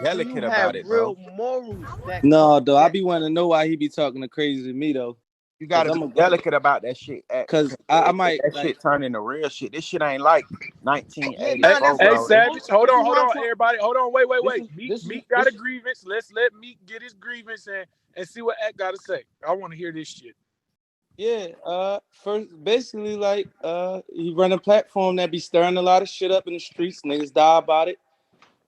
delicate have about it, real bro. morals that No, though, I be wanting to know why he be talking to crazy to me though. You Cause gotta I'm be a, delicate about that shit. cause I might That like. shit turn into real shit. This shit ain't like yeah, nah, 1984, that's Hey, bro. Savage, hold this is on, what I'm trying. everybody. Hold on, wait. This is Meek, this is Meek got a this. grievance. Let's let Meek get his grievance and see what Act got to say. I want to hear this shit. Yeah, first basically like he run a platform that be stirring a lot of shit up in the streets. Niggas die about it.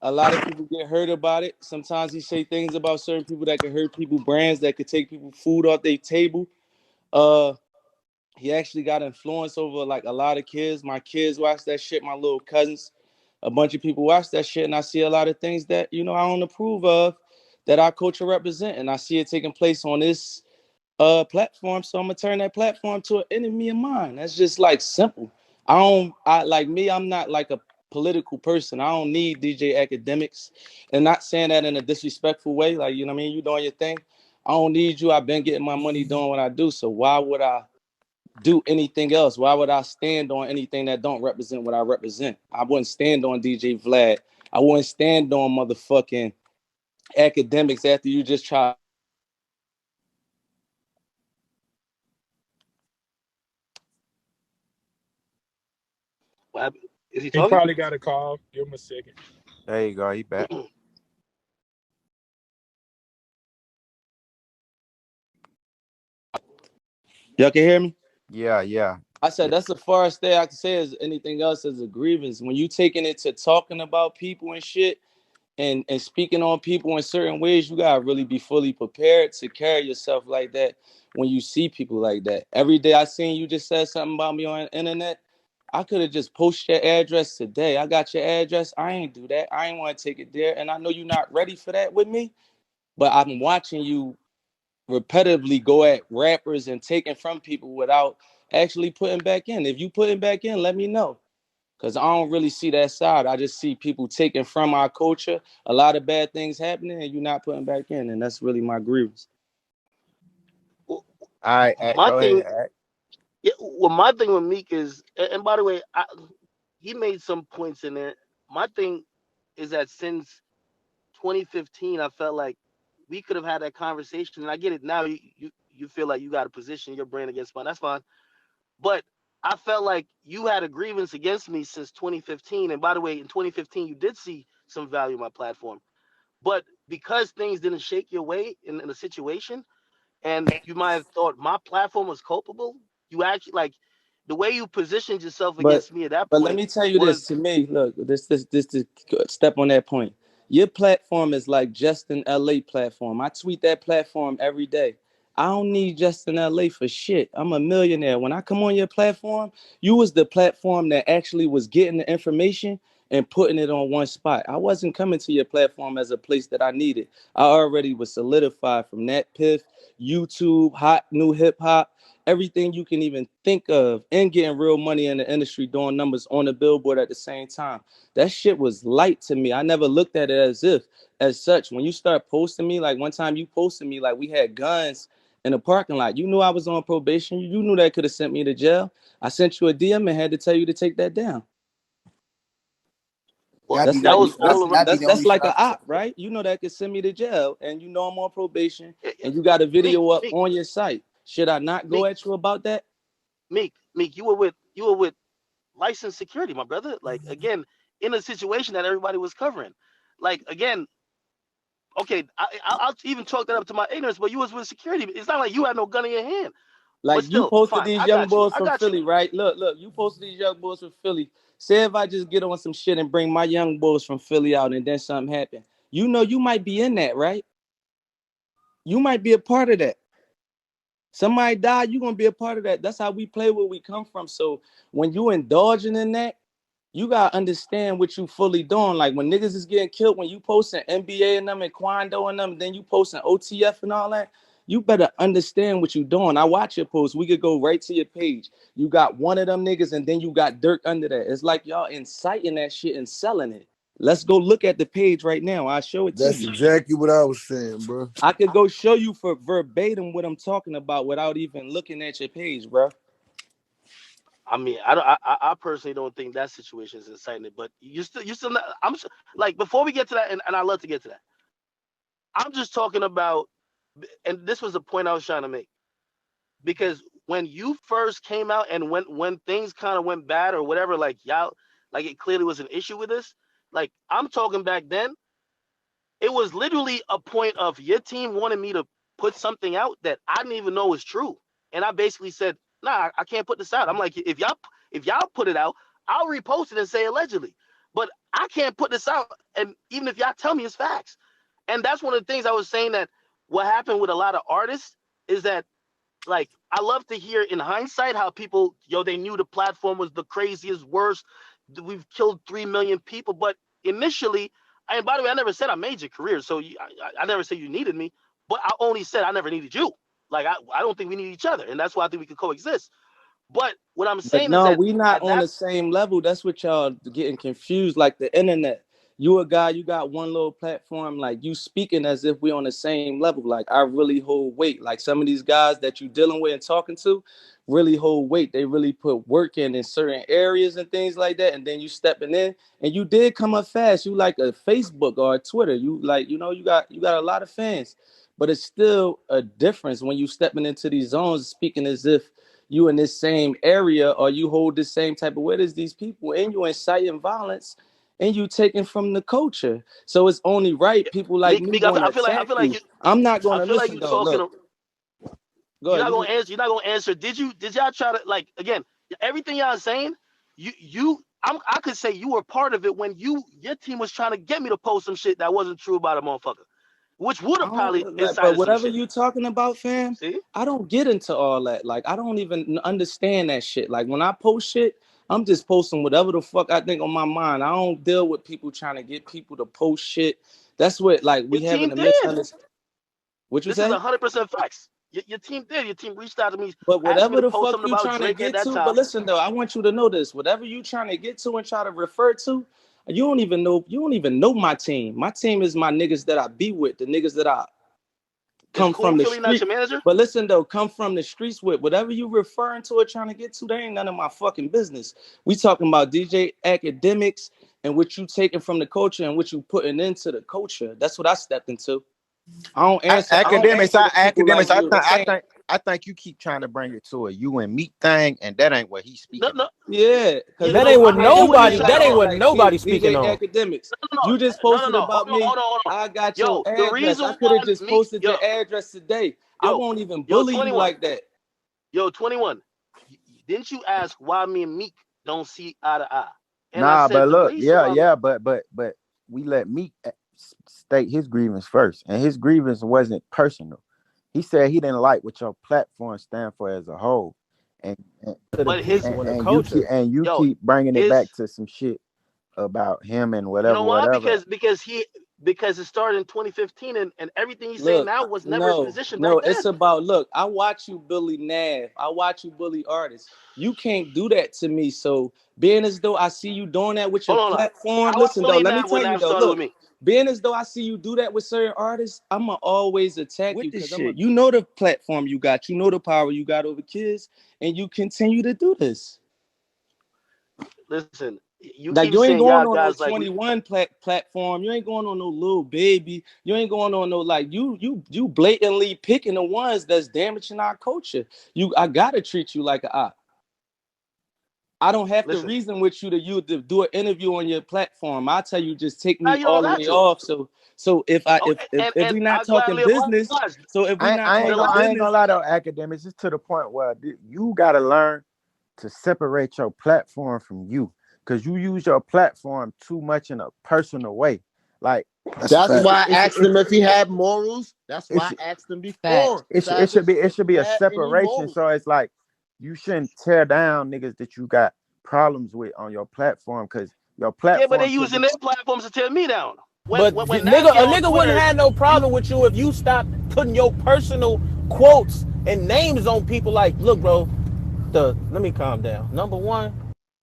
A lot of people get hurt about it. Sometimes he say things about certain people that could hurt people, brands that could take people food off their table. Uh, he actually got influence over like a lot of kids. My kids watch that shit. My little cousins, a bunch of people watch that shit, and I see a lot of things that I don't approve of, that our culture represent, and I see it taking place on this platform. So I'm gonna turn that platform to an enemy of mine. That's just like simple. I like me, I'm not like a political person. I don't need DJ academics. And not saying that in a disrespectful way, like you know what I mean, you doing your thing. I don't need you. I've been getting my money doing what I do. So why would I do anything else? Why would I stand on anything that don't represent what I represent? I wouldn't stand on DJ Vlad. I wouldn't stand on motherfucking academics after you just try. What? Is he He talking? probably got a call. Give him a second. There you go. He back. Y'all can hear me? Yeah, yeah, I said yeah. that's the farthest thing I can say is anything else is a grievance. When you taking it to talking about people and shit and speaking on people in certain ways, you gotta really be fully prepared to carry yourself like that when you see people like that. Every day I seen you just said something about me on the internet. I could have just posted your address today. I got your address. I ain't do that. I ain't want to take it there. And I know you're not ready for that with me, but I'm watching you repetitively go at rappers and taking from people without actually putting back in. If you putting back in, let me know. Cause I don't really see that side. I just see people taking from our culture, a lot of bad things happening, and you not putting back in. And that's really my grievance. Well, All right, my go thing, ahead. yeah. Well, my thing with Meek is, and by the way, he made some points in there. My thing is that since 2015, I felt like we could have had that conversation. And I get it now. You feel like you got to position your brand against mine. That's fine. But I felt like you had a grievance against me since 2015. And by the way, in 2015, you did see some value in my platform. But because things didn't shake your way in a situation, and you might have thought my platform was culpable, you actually like the way you positioned yourself But against me at that but let point me tell you this. was To me, look, this to step on that point. Your platform is like Justin LA platform. I tweet that platform every day. I don't need Justin LA for shit. I'm a millionaire. When I come on your platform, you was the platform that actually was getting the information and putting it on one spot. I wasn't coming to your platform as a place that I needed. I already was solidified from that piff, YouTube, hot new hip hop, everything you can even think of, and getting real money in the industry, doing numbers on the billboard at the same time. That shit was light to me. I never looked at it as such. When you start posting me, like one time you posted me like we had guns in the parking lot. You knew I was on probation. You knew that could have sent me to jail. I sent you a DM and had to tell you to take that down. well, That's that like was all around. that's like a op, right? You know that could send me to jail, and you know I'm on probation, Yeah, yeah. and you got a Meek, video up Meek, on your site. Should I not go Meek, at you about that? Meek. You were with licensed security, my brother. Like again, in a situation that everybody was covering. Like again, okay, I'll even chalk that up to my ignorance. But you was with security. It's not like you had no gun in your hand. Like But you still, posted fine. these I young got you. boys I from got you. Philly, right? Look, you posted these young boys from Philly. Say if I just get on some shit and bring my young boys from Philly out and then something happen. You know you might be in that, right? You might be a part of that. Somebody died, you're gonna be a part of that. That's how we play where we come from. So when you indulging in that, you gotta understand what you fully doing. Like when niggas is getting killed, when you posting NBA and them and Quando and them, then you posting OTF and all that, you better understand what you doing. I watch your posts. We could go right to your page. You got one of them niggas, and then you got Dirk under that. It's like y'all inciting that shit and selling it. Let's go look at the page right now. I'll show it to That's you. exactly what I was saying, bro. I could go show you for verbatim what I'm talking about without even looking at your page, bro. I mean, I personally don't think that situation is inciting, but you still not, like, before we get to that, and I love to get to that. I'm just talking about, and this was the point I was trying to make, because when you first came out and when things kind of went bad or whatever, like y'all, like it clearly was an issue with this. Like, I'm talking back then, it was literally a point of your team wanted me to put something out that I didn't even know was true, and I basically said, nah, I can't put this out. I'm like, if y'all put it out, I'll repost it and say allegedly, but I can't put this out, and even if y'all tell me it's facts. And that's one of the things I was saying, that what happened with a lot of artists is that, like, I love to hear in hindsight how people, they knew the platform was the craziest, worst. We've killed 3 million people. But initially, and by the way, I never said I made your career. So I never said you needed me, but I only said I never needed you. Like, I don't think we need each other. And that's why I think we could coexist. But what I'm But saying is no, that we not at on that, the same level. That's what y'all getting confused. Like the internet. You a guy, you got one little platform, like you speaking as if we on the same level. Like I really hold weight. Like some of these guys that you dealing with and talking to really hold weight. They really put work in certain areas and things like that. And then you stepping in and you did come up fast. You like a Facebook or a Twitter. You like, you got a lot of fans. But it's still a difference when you stepping into these zones, speaking as if you in this same area or you hold the same type of weight as these people, and you inciting violence and you taking from the culture. So it's only right people like me Meek, going to I attack feel like you. I'm not going I to feel like listen you though. talking. Look, go ahead. You're not gonna answer. Did y'all try to, like, again, everything y'all saying? I could say you were part of it when your team was trying to get me to post some shit that wasn't true about a motherfucker, which would I have probably don't like, but incited some whatever shit. you talking about, fam, See? I don't get into all that. Like I don't even understand that shit. Like when I post shit, I'm just posting whatever the fuck I think on my mind. I don't deal with people trying to get people to post shit. That's what, like, Your we having team a did. misunderstanding. What you This is say? 100% facts. Your team did. Your team reached out to me, But asked me whatever to the post fuck something you about trying to Drake at get that to, but time. listen though, I want you to know this. Whatever you trying to get to and try to refer to, you don't even know my team. My team is my niggas that I be with, the niggas that I Is come Queen from the Philly not street. your manager? But listen though, come from the streets with. Whatever you referring to or trying to get to, they ain't none of my fucking business. We talking about DJ academics and what you taking from the culture and what you putting into the culture. That's what I stepped into. I don't Academics, answer to people like you. This ain't. I think you keep trying to bring it to a you and me thing, and that ain't what he's No, speaking no. on. Yeah, because That No, ain't what I get what he's nobody. saying. That ain't Hold what like me, nobody speaking DJ on. Academics. on. You just No, no, posted no. about me. Hold on. I got your Yo, the address. I reason could have why just Meek, posted your address today. I yo, won't even yo, bully you 21. like that. Yo, 21. Didn't you ask why me and Meek don't see eye to eye? And I Nah, said but the look, reason yeah, why. yeah, but we let Meek state his grievance first, and his grievance wasn't personal. He said he didn't like what your platform stand for as a whole, and and, To the But his, people and the keep culture. yo, bringing it his, back to some shit about him and you know why? whatever. Because it started in 2015, and everything he's saying Look, now was never his no, position back no, it's then. about look. I watch you bully Nav. I watch you bully artists. You can't do that to me. So being as though I see you doing that with your Hold on. platform, How I listen though. bullied Let me Nav when tell you Nav though. started with Look, me? being as though I see you do that with certain artists, I'ma always attack What you this because shit? you know the platform you got, you know the power you got over kids, and you continue to do this. Listen, you Like keep you ain't saying going y'all on no guys like we. 21 platform. You ain't going on no little baby. You ain't going on no like you blatantly picking the ones that's damaging our culture. I gotta treat you like a op. I don't have to Listen, reason with you to do an interview on your platform. I tell you, just take now me you don't all the got way to. off. So if I Oh, if and we not I talking gladly business, oblige. so if we not The talking last, I ain't gonna business, lie to academics. It's to the point where you gotta learn to separate your platform from you, because you use your platform too much in a personal way. Like That's a fact. it's why I asked him if he had morals. That's why it's I asked him Fact. before. it should If he be a had any separation. morals. So it's like you shouldn't tear down niggas that you got problems with on your platform, because your yeah, but they platform should using be. their platforms to tear me down. But When Nav get a on nigga wouldn't Twitter, have no you problem with you if you stopped putting your personal quotes and names on people. Like, look, bro, let me calm down. Number one,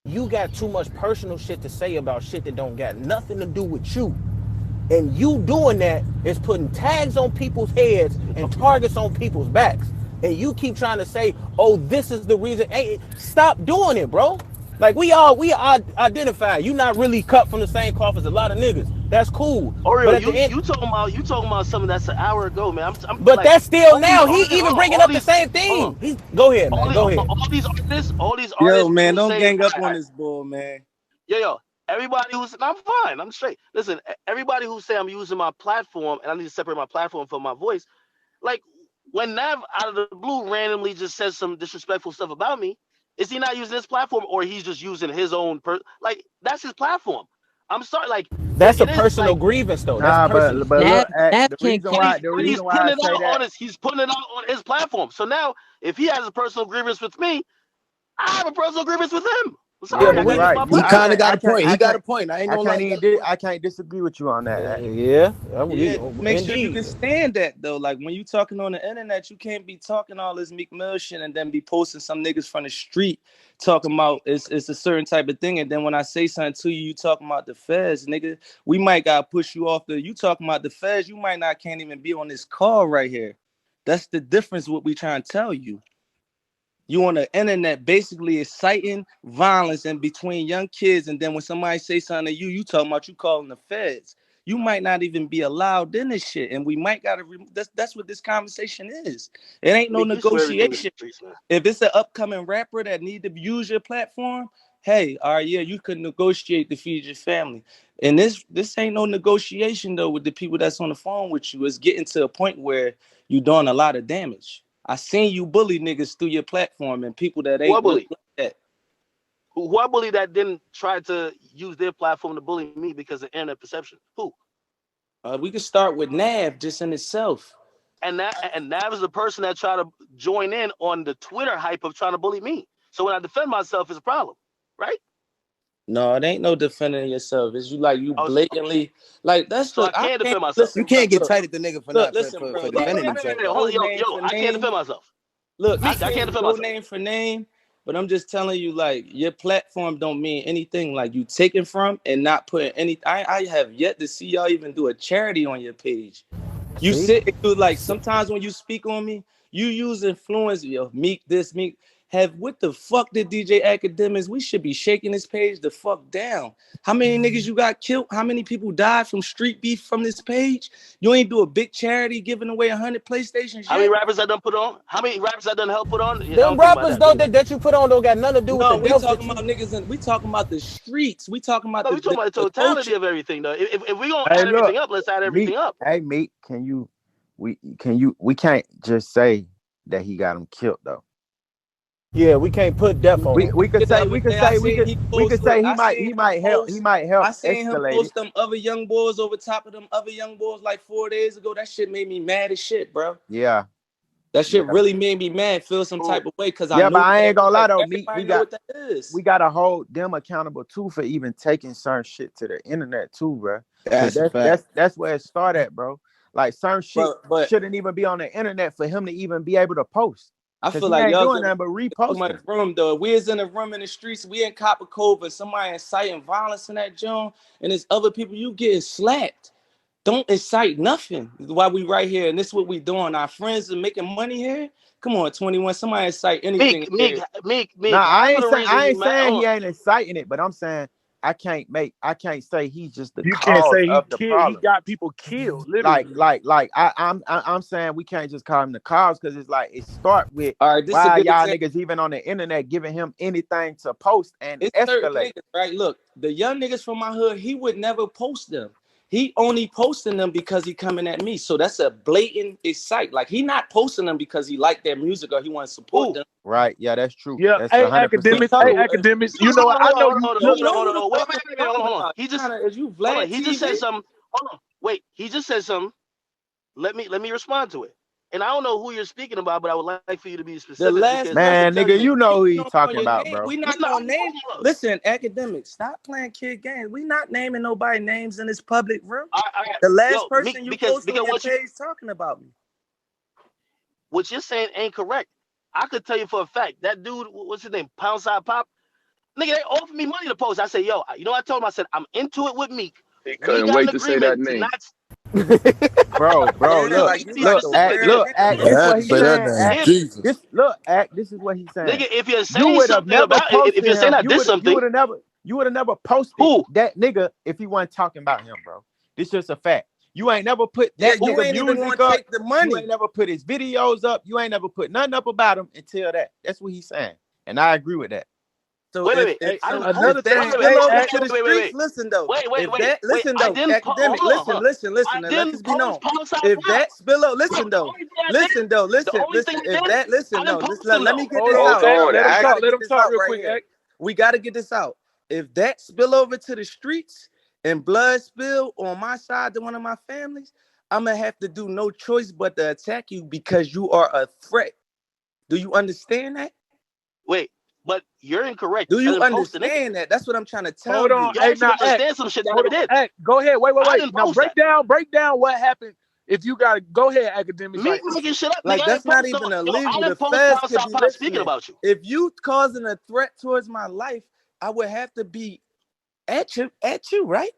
you got too much personal shit to say about shit that don't got nothing to do with you. And you doing that is putting tags on people's heads and targets on people's backs. and you keep trying to say, oh, this is the reason. Hey, stop doing it, bro. Like we all identify. You not really cut from the same cloth as a lot of niggas. That's cool. But Oreo, at the end, you talking about something that's an hour ago, man. I'm but like that's still all these now. He artists. even Hold on, bringing all up the these. same Hold on. thing. Go ahead, man. Go ahead. All these Yo, artists man, who don't say, gang up on this bull, man. yo, everybody who's, I'm fine, I'm straight. Listen, everybody who say I'm using my platform and I need to separate my platform from my voice, like when Nav out of the blue randomly just says some disrespectful stuff about me, is he not using his platform or he's just using his own like that's his platform? I'm sorry, like That's a it is personal like grievance, though. That's Nah, personal. but Nav look, Nav can't the but he's reason why putting I it say out that. on his platform. So now if he has a personal grievance with me, I have a personal grievance with him. I'm Yeah, sorry, Yeah, I but you're gotta use we right. my He platform. kind of got a point. He got a can't, point. I ain't I gonna lie. can't He got even, a point. I can't disagree with you on that. yeah, Yeah, make sure you indeed. can stand that though. Like when you talking on the internet, you can't be talking all this Meek Mill shit and then be posting some niggas from the street talking about it's a certain type of thing. And then when I say something to you, you talking about the feds, nigga. We might gotta push you off you talking about the feds, you might not can't even be on this call right here. That's the difference what we trying to tell you. You on the internet basically inciting violence in between young kids, and then when somebody say something to you, you talking about you calling the feds. You might not even be allowed in this shit, and we might gotta. That's what this conversation is. It ain't no Meek, you swear everything in the negotiation. streets, man. If it's an upcoming rapper that need to use your platform, hey, all right, yeah, you could negotiate to feed your family. And this ain't no negotiation though with the people that's on the phone with you. It's getting to a point where you're doing a lot of damage. I seen you bully niggas through your platform and people that Who I ain't really bully? like that. Who I bully that didn't try to use their platform to bully me because of internet perception? Who? We could start with Nav just in itself. And Nav is the person that tried to join in on the Twitter hype of trying to bully me. So when I defend myself, it's a problem, right? No, it ain't no defending yourself. It's you like you Oh, blatantly like that's so the I I can't can't defend myself. You listen, bro. can't get Look, tight at the nigga for look, not listen, bro. for Like defending I himself. can't Hold on, go name for I can't name. defend myself. Look, I I can't can't defend go myself. name for name, but I'm just telling you, like, your platform don't mean anything. Like you taking from and not putting any. I have yet to see y'all even do a charity on your page. You See, sit and do like sometimes when you speak on me, you use influence, yo, Meek this, Meek. Have what the fuck did DJ Academics? We should be shaking this page the fuck down. How many niggas you got killed? How many people died from street beef from this page? You ain't do a big charity giving away 100 PlayStations How many yet? rappers I done put on? How many rappers I done help put on? I them don't think about rappers that. though that you put on don't got nothing to do with the No, we deaths that talking you. about niggas and we talking about the streets. We talking about No, we talking about the the totality culture. of everything, though. If we gonna Hey, add look, everything up, let's add Meek. everything up. Hey, Meek, we can't just say that he got him killed though. Yeah, we can't put death on We him. we could The say other day, I seen he we post. could Look, say he might help I seen him escalate it. post them other young boys over top of them other young boys like 4 days ago. That shit made me mad as shit, bro. Yeah, That yeah, shit really made me mad, feel some Who? type of way, because I yeah. But knew I that ain't gonna lie like though, Meek. everybody know what that is. We gotta hold them accountable too for even taking certain shit to the internet too, bro. Cause That's a fact. that's where it started, bro. Like certain shit But shouldn't even be on the internet for him to even be able to post. I Cause feel he like ain't y'all doing get nothing but talking about reposting. the room though. We is in a room in the streets, we in Copper Cove, and somebody inciting violence in that joint, and there's other people you getting slapped. Don't incite nothing while we right here, and this is what we doing. Our friends are making money here. Come on, 21. Somebody incite anything here. Nah, Half of the reason I you ain't mad. saying Hold he on. ain't inciting it, but I'm saying I can't say he's just the You can't cause say of the he problem. got people killed, literally. I'm saying we can't just call him the cause because it's like it start with All right, this is a why good y'all example. niggas even on the internet giving him anything to post and It's certain escalate. niggas, right? Look, the young niggas from my hood, he would never post them. He only posting them because he coming at me. So that's a blatant excite. Like he not posting them because he like their music or he want to support Who? them. Right? Yeah, that's true. Yeah, That's hey 100% academics, hey true. academics. You know what? I know Hold you. on, Look, You hold on, know hold who on, the hold on. fuck Wait, I'm hold talking on. about? He just Is you hold on. Vlad He just said TV? something. Hold on. Wait, he just said something. Let me respond to it. And I don't know who you're speaking about, but I would like for you to be The specific last because I could Man, tell nigga, you. you know who we he don't know talking your about, name. bro. We No, not no, gonna hold name. on. Listen, academics, stop playing kid games. We not naming nobody names in this public room. I, The last yo, person you because post on your what page talking about me. you're saying ain't correct. I could tell you for a fact that dude, what's his name, Pound Side Pop, nigga, they offered me money to post. I said, yo, you know what I told him? I said I'm into it with Meek. He We couldn't got an wait to say that agreement to name. not. Bro, Yeah, look, like you Be like the specific, nigga. act. Man, This I had what to he's say that saying, name, act. If Jesus. This is what he's saying. nigga, if you're You saying would have something never about it, if posted you're saying him. I did something, You would have never posted who? that nigga if he wasn't talking about him, bro. This just a fact. You ain't never put Yeah, that you nigga ain't even music gonna up. take the You money. ain't never put his videos up. You ain't never put nothing up about him until that. That's what he's saying, and I agree with that. So Wait, wait, wait. Hey, I didn't another post. if that Wait, thing. wait, wait, spill Hey, wait, over wait, Act, to the wait, wait, streets, wait, listen though. wait, wait, If wait, that wait. listen I though, didn't. academic, Hold on, hold on. listen, I and let's didn't just be post known. outside If what? that spill over, Bro, listen the though. only thing I did, the only Listen. thing I If did, that listen, I didn't no, post listen, him let me though. get hold this on, out. Act. Let him We talk. gotta Let get him this talk out real right quick, here. Act. We gotta get this out. If that spill over to the streets and blood spill on my side to one of my families, I'm gonna have to do no choice but to attack you because you are a threat. Do you understand that? Wait, but you're incorrect. Do I you didn't post the nigga. understand that? That's what I'm trying to tell Hold on. you. You Hey, asked me now, to Act. understand some shit I Hold never on, did. Act. Go ahead. Wait, wait, I wait. didn't Now post that. break down what happened. If you got to go ahead, academics. Me Like, making shit up, nigga. Like I that's didn't not post no. even Yo, I illegal. The didn't post feds Pound could South be Pod speaking listening. about you. If you causing a threat towards my life, I would have to be at you, right?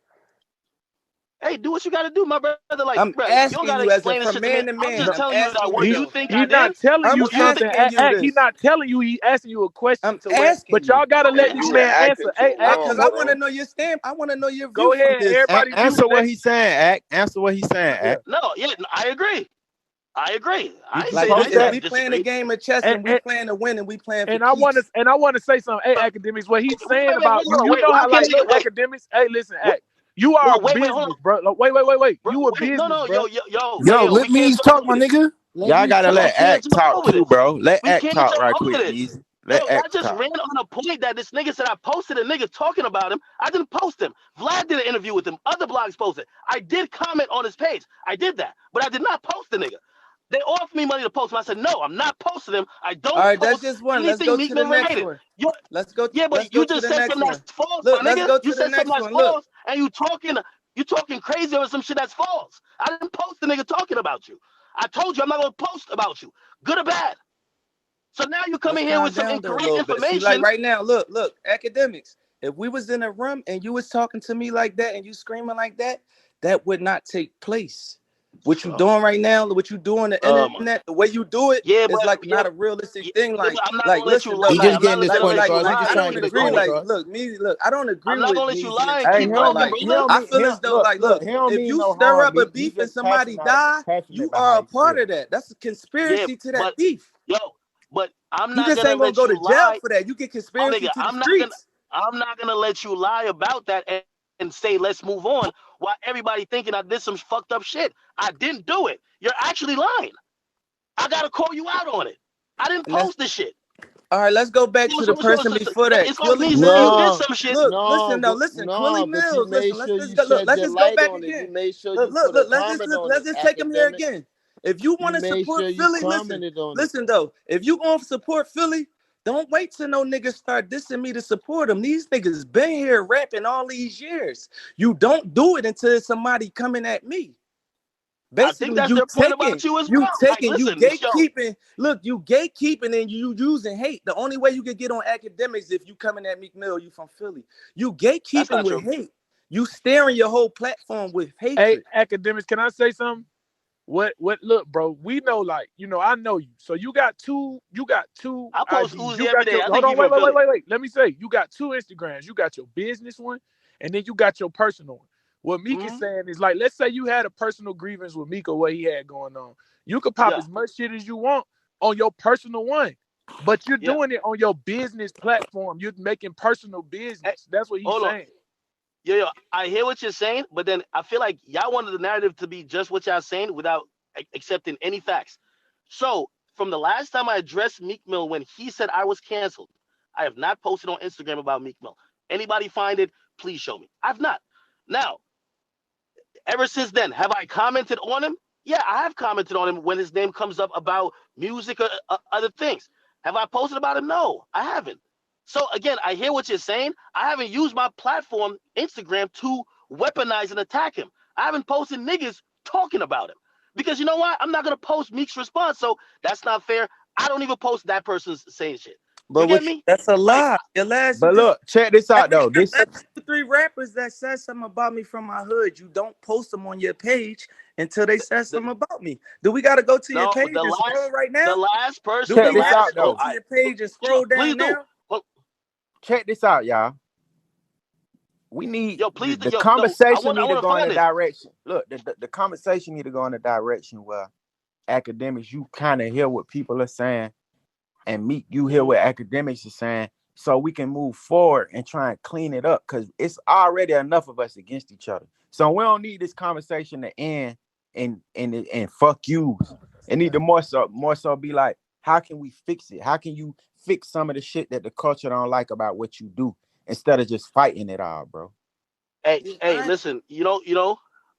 Hey, do what you got to do, my brother. Like, I'm bro, you don't asking gotta you as a explain this from shit to me. man to I'm man. just no, I'm telling you that asking you what he you though. think I he did, not telling I'm you what you think. something. asking you He this. not telling you. He asking you a question I'm to where. asking But you. y'all gotta let Okay, this go Nigga ahead. man acting answer. Hey, too Act. long, Because I want to bro. know your stand. I want to know your view Go from ahead. this. Everybody mute. Answer Let what he's saying, act. Answer what he's saying, yeah. act. No, yeah, I agree. I agree. I Did ain't you say Like I post this, if never that? we playing a disagree. game of chess And, and we and playing to win and we playing for and I want to keeps. say something. Hey, academics, what he's Wait, saying wait, about hold you. on, You wait. know Why how can't like nigga look, wait? academics. Hey, listen, What? Act. You are a No, wait, hold on. business, bro. Like, wait. Bro, You a wait, no, business, no, bro. Yo, yo, we let can't me talk talk, over my this. nigga. Let Y'all me gotta We talk. let can't act talk talk over too, this. bro. Let We act can't talk talk right over quick, this. Easy. Yo, Let I act just talk. ran on a point that this nigga said I posted a nigga talking about him. I didn't post him. Vlad did an interview with him. Other blogs posted. I did comment on his page. I did that, but I did not post the nigga. They offered me money to post him. I said, no, I'm not posting him. I All don't right, that's post just one. Let's anything go to Meek the Mill next related. one. You, Let's yeah, but go you to just the said next something one. that's false, Look, my let's nigga. go You to the said something next that's one. Look, false, and you talking crazy over some shit that's false. I didn't post the nigga talking about you. I told you I'm not gonna post about you, good or bad. So now you come let's in here calm with some down though a incorrect little bit. See, like information. right now, look, academics. If we was in a room and you was talking to me like that and you screaming like that, that would not take place. What you Oh, doing right now, what you doing on the oh my. internet, the way you do it Yeah, is but like yeah, not a realistic yeah, thing. nigga, I'm not Like gonna let you listen lie. though, He like just I'm not getting his gonna like point let like you across. He like just I lie. trying don't to get his agree. point Hold on. Like across. look, I don't I'm agree not with gonna let you Measy and lie and Hey, keep he Keith, but don't running your mean like he don't brother. I mean feel as though like look, he don't if mean you no stir harm, up a Meek. He beef and just somebody die, passionate you about are how a he part feel. of that. That's a Yeah, conspiracy to but that beef. yo, but I'm You not just gonna ain't gonna let go you to jail lie. for that. You get Oh conspiracy nigga, to the streets. I'm not gonna let you lie about that and say let's move on while everybody thinking I did some fucked up shit. I didn't do it. You're actually lying. I gotta call you out on it. I didn't And that's post this shit. all right. Let's go back to the person before that, It's off Quilly me saying you did Mills. No, some shit. Look, listen, no, no, listen, Quilly no. But you Mills. made Listen, let's sure just you go. Look, shed let's your just go light back on it. You again. made sure Look, you look, put a look. comment on Let's it, just take him here academic. again. If you You want to made support sure you Philly, listen, commented on it. listen though. If you gonna support Philly, don't wait till no niggas start dissing me to support them. These niggas been here rapping all these years. You don't do it until somebody coming at me. I think Basically, that's their point about you as well. Like, you listen, yo, gatekeeping. Look, you gatekeeping and you using hate. The only way you can get on academics if you coming at Meek Mill, you from Philly. You that's gatekeeping not with true. hate. You staring your whole platform with Hey, hatred. academics, can I say something? What look, bro, we know, like, I know you. So you got two I post IGs. Uzi You every got day. your I hold think he on, from Philly. wait. Let me say, you got two Instagrams. You got your business one, and then you got your personal one. What Meek is Mm-hmm. saying is like, let's say you had a personal grievance with Meek or what he had going on. You could pop Yeah, as much shit as you want on your personal one. But you're yeah. doing it on your business platform. You're making personal Hey, business. That's what he's hold on. saying. Yo, I hear what you're saying, but then I feel like y'all wanted the narrative to be just what y'all saying without accepting any facts. So from the last time I addressed Meek Mill when he said I was canceled, I have not posted on Instagram about Meek Mill. Anybody find it? Please show me. I've not. Now, ever since then, have I commented on him? Yeah, I have commented on him when his name comes up about music or other things. Have I posted about him? No, I haven't. So again, I hear what you're saying. I haven't used my platform, Instagram, to weaponize and attack him. I haven't posted niggas talking about him. Because you know what? I'm not gonna post Meek's response, so that's not fair. I don't even post that person's saying shit. You But get what me? that's a Like, lie. Your last But look, check this out though. This last 2-3 rappers that said something about me from my hood, you don't post them on your page until they said the, something about me. Do we gotta go to your no, page and scroll right the now? last person, Do the check we this have out last. to go Oh, though. to I your page and sure, scroll please down do. now? Well, Check this out, y'all. We need yo, please do. the Yo, no, conversation I need to want to go in find a this. direction. Look, the conversation need to go in a direction where academics, you kind of hear what people are saying, and Meek, you hear what academics are saying, so we can move forward and try and clean it up, because it's already enough of us against each other. So we don't need this conversation to end and fuck yous. It need to more so be like, how can we fix it? How can you fix some of the shit that the culture don't like about what you do, instead of just fighting it all, bro? Hey, listen.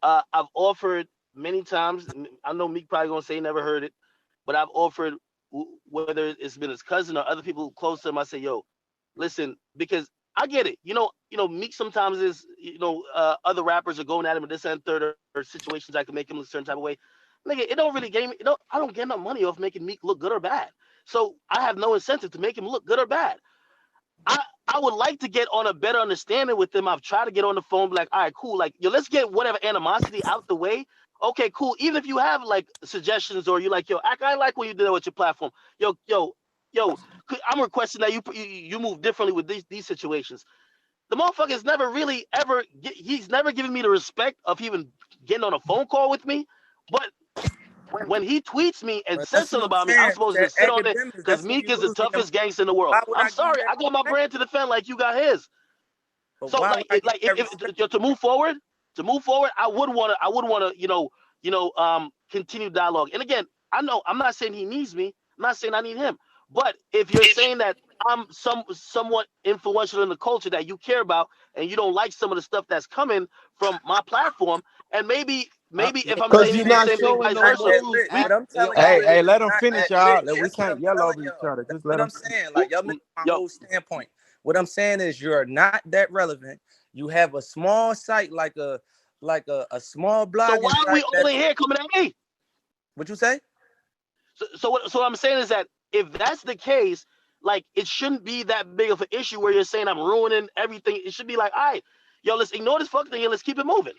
I've offered many times. I know Meek probably gonna say he never heard it, but I've offered, whether it's been his cousin or other people close to him. I say, yo, listen, because I get it. Meek sometimes is, other rappers are going at him and this and third, or situations that can make him look a certain type of way. Nigga, it don't really game. I don't get no money off making Meek look good or bad. So I have no incentive to make him look good or bad. I I would like to get on a better understanding with them. I've tried to get on the phone, be like, all right, cool. Like, yo, let's get whatever animosity out the way. Okay, cool. Even if you have like suggestions, or you like, yo, I like what you did with your platform. Yo, I'm requesting that you move differently with these situations. The motherfucker's never really ever. He's never given me the respect of even getting on a phone call with me. But when he tweets me and But says that's what something I'm about me, I'm saying. supposed to That just sit on it academics, because that's when Meek you is the lose me. toughest gangster in the world. Why would I'm I give you sorry, that I got my respect? brand to defend like you got his. But So why would I give you that respect? if to move forward, I would want to, continue dialogue. And again, I know I'm not saying he needs me. I'm not saying I need him. But if you're saying that I'm somewhat influential in the culture that you care about, and you don't like some of the stuff that's coming from my platform, and maybe Yeah, if I'm Because saying you're the not same thing, showing vice no not versa, that morals. lit. we What I'm telling Hey, you is hey, let it's them not finish, that lit. y'all. We That's what can't I'm yell telling over each y'all. other. Just let What them I'm finish. saying, like y'all missing my yo, whole standpoint. What I'm saying is you're not that relevant. You have a small site, like a small so blogging why are we site. all That in here coming at me? what you say? So what I'm saying is that if that's the case, like, it shouldn't be that big of an issue where you're saying I'm ruining everything. It should be like, all right, yo, let's ignore this fucking thing and let's keep it moving,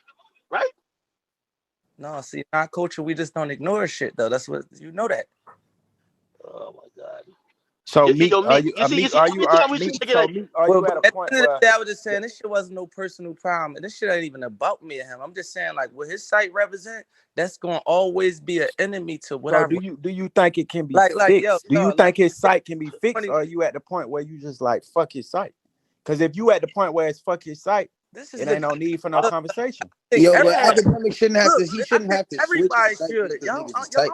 right? No, see, our culture, we just don't ignore shit though. That's what you know that. Oh my god. So Meek, are Meek, you you see, every are time we should Meek? get So like, Meek, are Well, you but at a at point the end of where the day, I was just saying this shit wasn't no personal problem. And this shit ain't even about me and him. I'm just saying, like, what his site represent, that's gonna always be an enemy to what so I do you think it can be like yo, fixed? Do you like think his site can be fixed, funny. or are you at the point where you just like fuck his site? Because if you at the point where it's fuck his site, This is it the ain't no need for no look, conversation. I think Yo, but everybody academic shouldn't have to. look, He I shouldn't think have to switch his everybody site should. just because niggas is Y'all tight.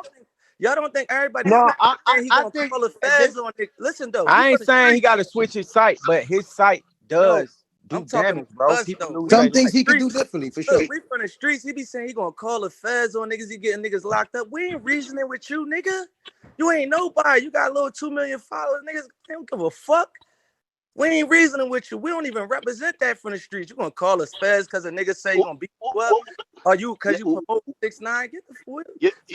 don't think everybody No, this not saying he I gonna think call a this. feds on it. Listen though, we I from ain't the saying he streets. got to switch his site, but his site No, does I'm do talking damage, bro. about us People though. lose We their Some from things life. the he could do streets. differently for sure. Look, we from the streets. He be saying he gonna call the feds on niggas. He getting niggas locked up. We ain't reasoning with you, nigga. You ain't nobody. You got a little 2 million followers, niggas. They don't give a fuck. We ain't reasoning with you. We don't even represent that from the streets. You gonna call us feds because a nigga say he gonna beat you up? Or you because you promote 6ix9ine? Get the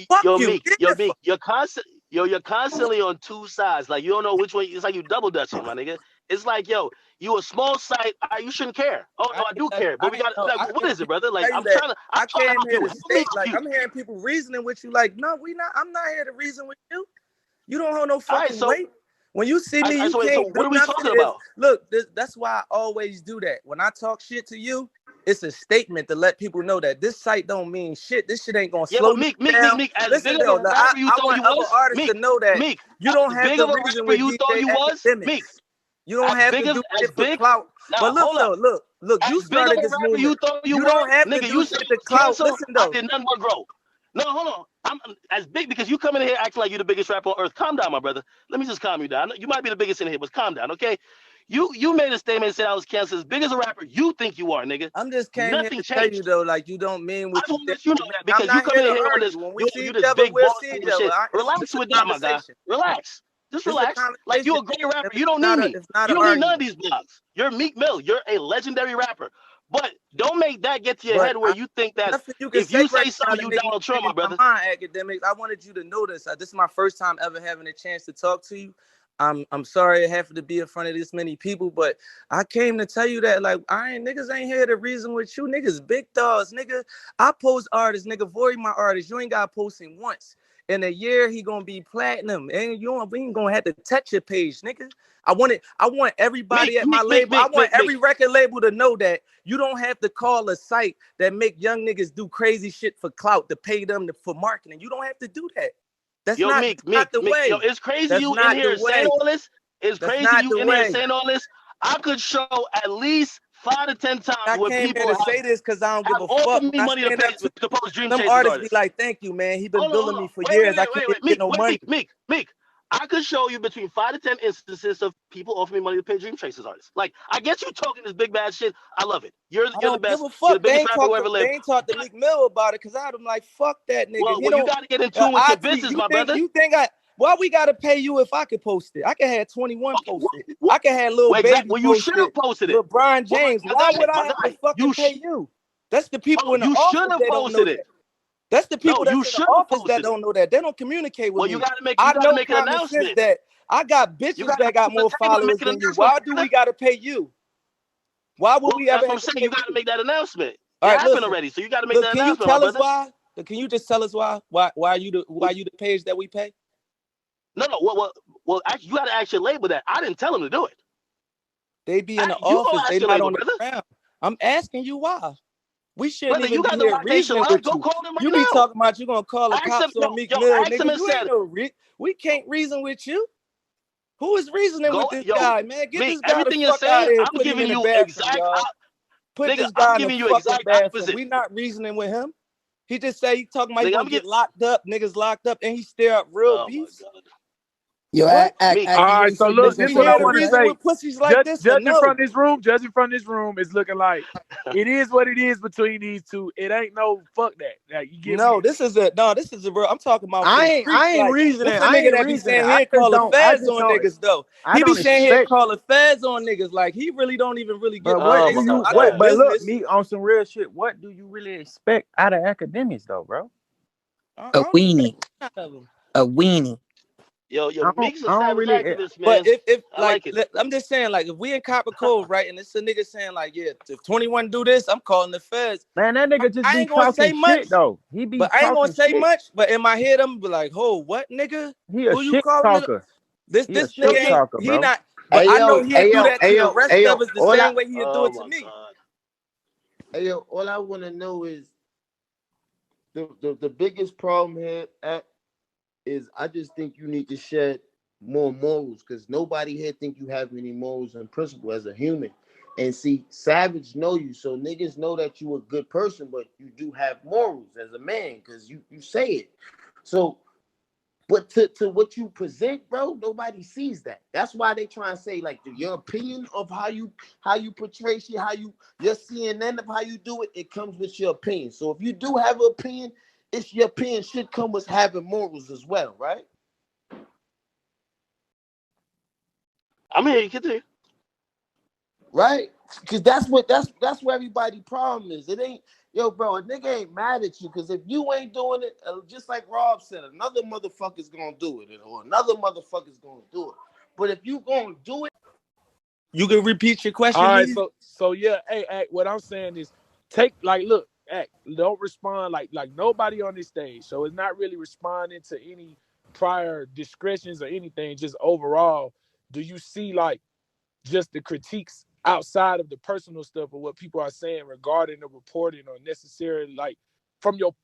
fuck you. Meek, Get the fuck. you're constantly on two sides. Like, you don't know which way. It's like you double dutching, my nigga. It's like, yo, you a small site. You shouldn't care. Oh no, I do care. But we got, like, I what came is it, here brother? to Like, tell you I'm that trying to I came help here you. to Help me state, help like, you. I'm hearing people reasoning with you, like, no, we not. I'm not here to reason with you. You don't hold no All right, fucking weight. When you see me, you so can't what do are we nothing. talking about? Look, that's why I always do that. When I talk shit to you, it's a statement to let people know that this site don't mean shit. This shit ain't gonna Yeah, slow but me Meek, down. as big Listen of a though, rapper you I thought want you other was, artists to know that Meek, you don't as have big to of a reason rapper with you thought DJ you was, Meek, Academics. You don't have to do as shit for big. clout. Now But look hold up. though, look, you As big of started a this rapper you movement. thought you You were, don't have to nigga, do you said shit you to was clout. canceled. Listen I though. did nothing but grow. No, hold on. I'm as big because you coming in here acting like you're the biggest rapper on earth. Calm down, my brother. Let me just calm you down. You might be the biggest in here, but calm down, okay? You made a statement and said I was canceled. As big as a rapper you think you are, nigga. I'm just came here Nothing to tell you changed. though, like you don't mean I what just you want to think. let you know that I'm because you not here coming in to here on this, argue. When we see you each this other, big we'll boss see each and other. shit. It's Relax just a with that, my guy. conversation. Relax. Just It's a relax. Like, you conversation. a great rapper. It's You don't need me. not You an don't need none of argument. these blogs. You're Meek Mill. You're a legendary rapper. But don't make that get to your But head where you think that nothing you can if say you right say now something, to you make me Donald Trump, change my my brother. mind, academics. I wanted you to know this. This is my first time ever having a chance to talk to you. I'm sorry it happened to be in front of this many people, but I came to tell you that like niggas ain't here to reason with you. Niggas big dogs, nigga. I post artists, nigga. Void my artists. You ain't got posting once. In a year, he gonna be platinum. And we ain't gonna have to touch your page, nigga. I want everybody at my label. I want every record label to know that you don't have to call a site that make young niggas do crazy shit for clout to pay them for marketing. You don't have to do that. That's not the way. Yo, it's crazy that's you in here saying all this. It's that's crazy you in way. here saying all this. I could show at least 5 to 10 times I where came people here to say this because I don't give a fuck. offered me money to post Dream Some Chasers artists artists. Be like, thank you, man. He been billing me for wait, years. Wait, I can't get no money. Meek. I could show you between 5 to 10 instances of people offering me money to pay Dream Chasers artists. Like, I get you talking this big bad shit. I love it. You're the best. Give a fuck. You're the biggest rapper who ever lived. They ain't talked to Meek Mill about it because I'm like, fuck that nigga. Well, you gotta get in tune with your business, my brother. You think why we gotta pay you if I could post it? I could have 21 post it. I could have Lil Baby well, you should have posted it. LeBron James. Why would I have to fucking pay you? That's the people in the office that don't know that. That's the people that's in the office that don't know that. They don't communicate with me. Well, you gotta make an announcement. That I got bitches that got more followers than you. Why do we gotta pay you? Why would we ever? That's what I'm saying. You gotta make that announcement. It happened already, so you gotta make that announcement. Can you tell us why? Can you just tell us why? Why you the page that we pay? No. Well, actually, you gotta ask your label that. I didn't tell them to do it. They be in the office. They not on the ground. I'm asking you why. We shouldn't even be here reasoning with you. You be talking about you gonna call the cops on Meek Mill, nigga. You ain't no we can't reason with you. Who is reasoning with this guy, man? Get this guy the fuck out of here. I'm giving you exact. Put this guy in the fucking bathroom. We not reasoning with him. He just say he talking about he gonna get locked up, niggas locked up, and he stir up real beef. Yo, all right, so look, this is what I want to say. Pussies like this, judging from this room, it's looking like it is what it is between these two. It ain't no fuck that. Like, you get me? This is a real. I'm talking about. I ain't reasoning. I ain't that be saying here call the feds on niggas though. He be saying here call the feds on niggas. Like he really don't even really get. But look, me on some real shit. What do you really expect out of academics though, bro? A weenie. Yo, Meek's a savage activist, man. But if like, I'm just saying, like, if we in Copper Cove, right, and it's a nigga saying, like, yeah, if 21 do this, I'm calling the feds. Man, that nigga just be talking shit, though. I ain't gonna say much, but in my head, I'm be like, oh, what, nigga? He a shit talker. This nigga, he not, but I know he'll do that to the rest of us the same way he'll do it to me. Hey, yo, all I want to know is the biggest problem here is I just think you need to shed more morals because nobody here think you have any morals and principle as a human. And see, Savage know you, so niggas know that you a good person, but you do have morals as a man because you say it. So, but to what you present, bro, nobody sees that. That's why they try and say like your opinion of how you portray shit, your CNN of how you do it. It comes with your opinion. So if you do have an opinion, it's your opinion should come with having morals as well, right? I'm here. You continue. Right? Because that's where everybody's problem is. It ain't, yo, bro, a nigga ain't mad at you because if you ain't doing it, just like Rob said, another motherfucker's gonna do it, or another motherfucker's gonna do it. But if you gonna do it, you can repeat your question. All right, so yeah, hey, what I'm saying is look. Don't respond like nobody on this stage. So it's not really responding to any prior discretions or anything. Just overall, do you see like just the critiques outside of the personal stuff or what people are saying regarding the reporting or necessarily like from your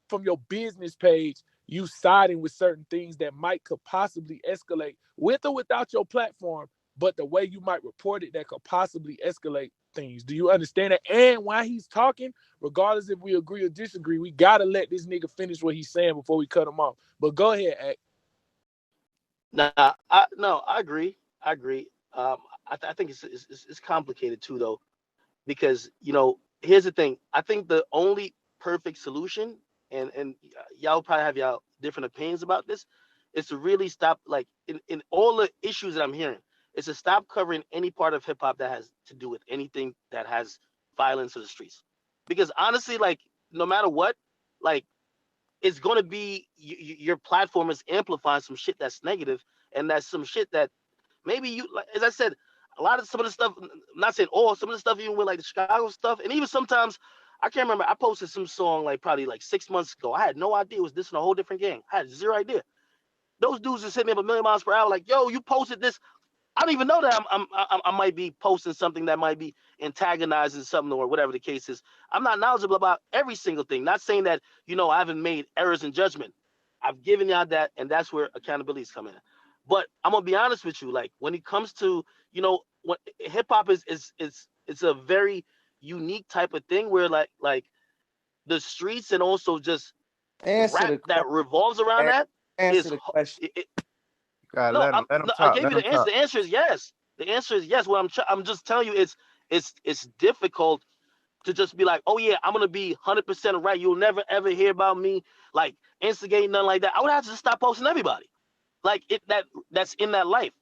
business page, you siding with certain things that could possibly escalate with or without your platform, but the way you might report it that could possibly escalate things. Do you understand that? And while he's talking, regardless if we agree or disagree, we gotta let this nigga finish what he's saying before we cut him off. But go ahead, Act. I agree. I think it's complicated too, though, because here's the thing. I think the only perfect solution, and y'all probably have y'all different opinions about this, is to really stop like in all the issues that I'm hearing. Is to stop covering any part of hip hop that has to do with anything that has violence in the streets. Because honestly, like no matter what, like it's gonna be your platform is amplifying some shit that's negative, and that's some shit that maybe you, like, as I said, a lot of some of the stuff, I'm not saying all, some of the stuff even with like the Chicago stuff, and even sometimes I can't remember. I posted some song like probably like 6 months ago. I had no idea it was this in a whole different gang. I had zero idea. Those dudes just hit me up a million miles per hour, like, yo, you posted this. I don't even know that I might be posting something that might be antagonizing something or whatever the case is. I'm not knowledgeable about every single thing. Not saying that, I haven't made errors in judgment. I've given y'all that, and that's where accountabilities come in. But I'm gonna be honest with you, like when it comes to, what hip hop is it's a very unique type of thing where like the streets and also just Answer rap the that question. revolves around that Answer is the question. You gotta no, let them no, I talk. gave Let you them the answer. talk. The answer is yes. The answer is yes. What I'm just telling you, it's difficult to just be like, oh yeah, I'm gonna be 100% right. You'll never ever hear about me like instigating nothing like that. I would have to just stop posting everybody, like that's in that life.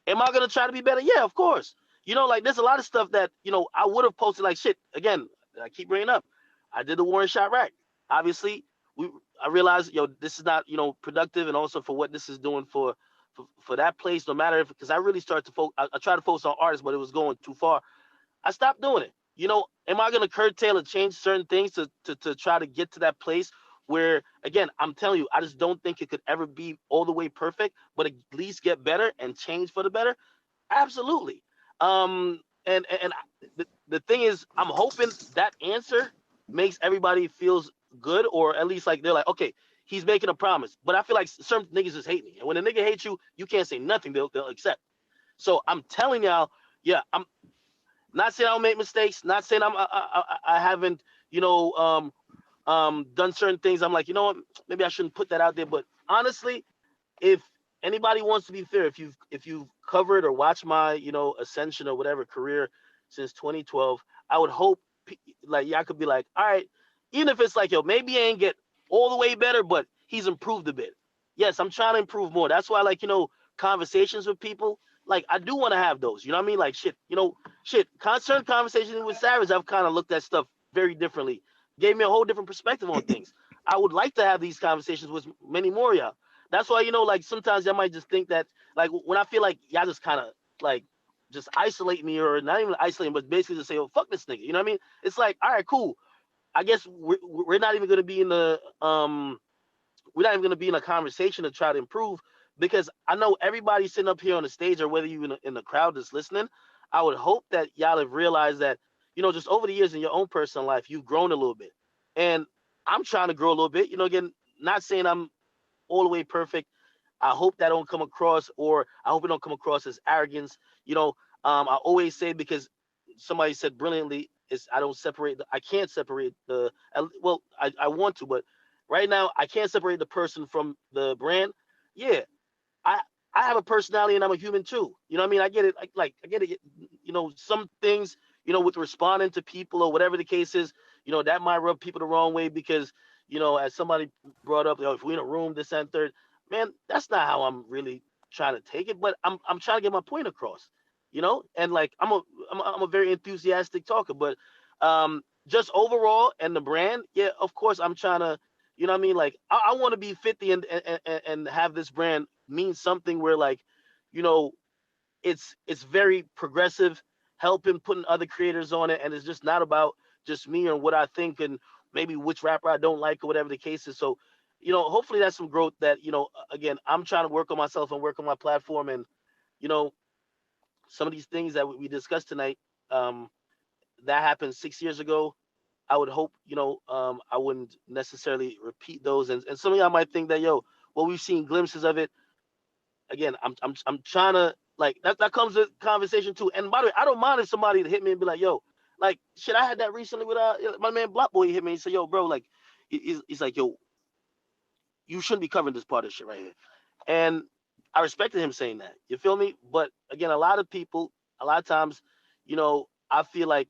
Am I gonna try to be better? Yeah, of course. Like there's a lot of stuff that I would have posted like shit. Again, I keep bringing up. I did the Warren Shot Rack. Obviously, I realized this is not productive, and also for what this is doing for that place. No matter if because I really started to focus. I tried to focus on artists, but it was going too far. I stopped doing it. Am I going to curtail or change certain things to try to get to that place where, again, I'm telling you, I just don't think it could ever be all the way perfect, but at least get better and change for the better? Absolutely. And the thing is, I'm hoping that answer makes everybody feels good, or at least like they're like, okay, he's making a promise. But I feel like certain niggas just hate me. And when a nigga hates you, you can't say nothing. They'll accept. So I'm telling y'all, yeah, I'm not saying I don't make mistakes. Not saying I haven't done certain things. I'm like, you know what? Maybe I shouldn't put that out there. But honestly, if anybody wants to be fair, if you've covered or watched my ascension or whatever career since 2012, I would hope like y'all could be like, all right, even if it's like, yo, maybe he ain't get all the way better, but he's improved a bit. Yes, I'm trying to improve more. That's why, like, conversations with people, like I do want to have those. You know what I mean? Like shit. Concerned conversations with Savage, I've kind of looked at stuff very differently. Gave me a whole different perspective on things. I would like to have these conversations with many more of y'all. That's why, like sometimes y'all might just think that, like, when I feel like y'all just kind of like just isolate me, or not even isolate, but basically just say, oh, fuck this nigga. You know what I mean? It's like, all right, cool. I guess we're not even going to be in the we're not even going to be in a conversation to try to improve, because I know everybody sitting up here on the stage, or whether you in the crowd that's listening, I would hope that y'all have realized that, just over the years in your own personal life, you've grown a little bit. And I'm trying to grow a little bit, again, not saying I'm all the way perfect. I hope that don't come across, or I hope it don't come across as arrogance. I always say, because somebody said brilliantly, is I can't separate well, I want to, but right now I can't separate the person from the brand. Yeah, I I have a personality and I'm a human too. You know what I mean? I get it. Like I get it. Some things, with responding to people or whatever the case is, that might rub people the wrong way because, as somebody brought up, if we're in a room, this and third, man, that's not how I'm really trying to take it. But I'm trying to get my point across, and like I'm a very enthusiastic talker, but just overall and the brand, yeah, of course I'm trying to, you know what I mean? Like I want to be 50 and have this brand mean something where, like, you know, it's very progressive, helping putting other creators on it, and it's just not about just me or what I think and maybe which rapper I don't like or whatever the case is. So, hopefully that's some growth that, again, I'm trying to work on myself and work on my platform, and you know, some of these things that we discussed tonight, um, that happened 6 years ago. I would hope, I wouldn't necessarily repeat those. And some of y'all might think that, yo, well, we've seen glimpses of it. Again, I'm trying to, like, that comes with conversation too. And by the way, I don't mind if somebody hit me and be like, yo, like, shit, I had that recently with my man Block Boy. He hit me and said, yo, bro, like, he's like, yo, you shouldn't be covering this part of shit right here. And I respected him saying that. You feel me? But again, a lot of people, a lot of times, I feel like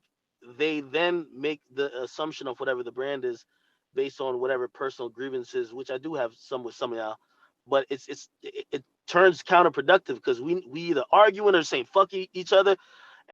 they then make the assumption of whatever the brand is based on whatever personal grievances, which I do have some with some of y'all. But it turns counterproductive because we either arguing or saying fuck each other.